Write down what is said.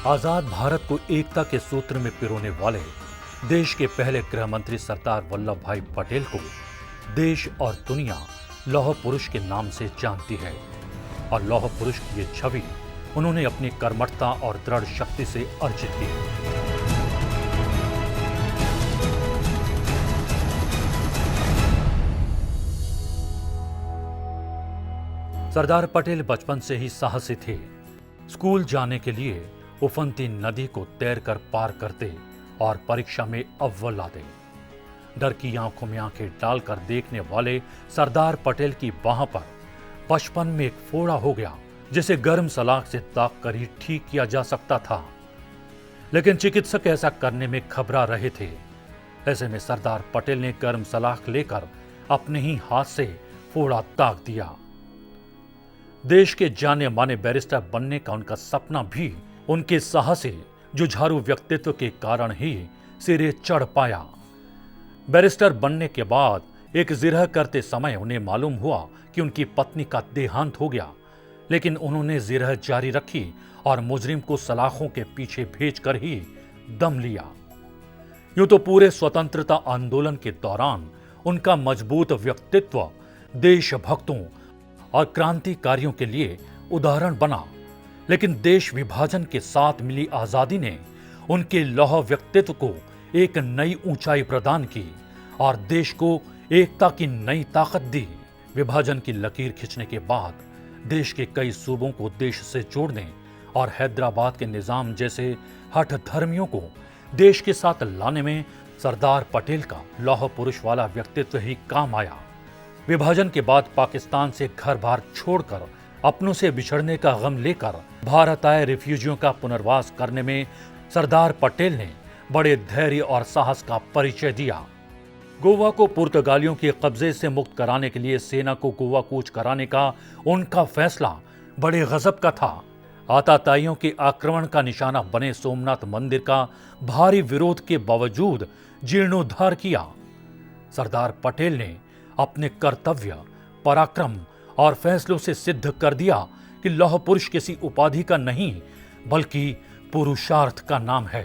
आजाद भारत को एकता के सूत्र में पिरोने वाले देश के पहले गृह मंत्री सरदार वल्लभ भाई पटेल को देश और दुनिया लौह पुरुष के नाम से जानती है। और लौह पुरुष की ये छवि उन्होंने अपनी कर्मठता और दृढ़ शक्ति से अर्जित की। सरदार पटेल बचपन से ही साहसी थे। स्कूल जाने के लिए उफनती नदी को तैरकर पार करते और परीक्षा में अव्वल आते। डर की आंखों में आंखें डालकर देखने वाले सरदार पटेल की बाह पर बचपन में एक फोड़ा हो गया, जिसे गर्म सलाख से दाग कर ही ठीक किया जा सकता था, लेकिन चिकित्सक ऐसा करने में घबरा रहे थे। ऐसे में सरदार पटेल ने गर्म सलाख लेकर अपने ही हाथ से फोड़ा दाग दिया। देश के जाने माने बैरिस्टर बनने का उनका सपना भी उनके साहसी जुझारू व्यक्तित्व के कारण ही सिरे चढ़ पाया। बैरिस्टर बनने के बाद एक जिरह करते समय उन्हें मालूम हुआ कि उनकी पत्नी का देहांत हो गया, लेकिन उन्होंने जिरह जारी रखी और मुजरिम को सलाखों के पीछे भेजकर ही दम लिया। यूं तो पूरे स्वतंत्रता आंदोलन के दौरान उनका मजबूत व्यक्तित्व देशभक्तों और क्रांतिकारियों के लिए उदाहरण बना, लेकिन देश विभाजन के साथ मिली आजादी ने उनके लौह व्यक्तित्व को एक नई ऊंचाई प्रदान की और देश को एकता की नई ताकत दी। विभाजन की लकीर खींचने के बाद देश के कई सूबों को देश से जोड़ने और हैदराबाद के निजाम जैसे हठ धर्मियों को देश के साथ लाने में सरदार पटेल का लौह पुरुष वाला व्यक्तित्व ही काम आया। विभाजन के बाद पाकिस्तान से घर बार छोड़कर अपनों से बिछड़ने का गम लेकर भारत आए रिफ्यूजियों का पुनर्वास करने में सरदार पटेल ने बड़े धैर्य और साहस का परिचय दिया। गोवा को पुर्तगालियों के कब्जे से मुक्त कराने के लिए सेना को गोवा कूच कराने का उनका फैसला बड़े गजब का था। आताताइयों के आक्रमण का निशाना बने सोमनाथ मंदिर का भारी विरोध के बावजूद जीर्णोद्धार किया। सरदार पटेल ने अपने कर्तव्य, पराक्रम और फैसलों से सिद्ध कर दिया कि लौह पुरुष किसी उपाधि का नहीं बल्कि पुरुषार्थ का नाम है।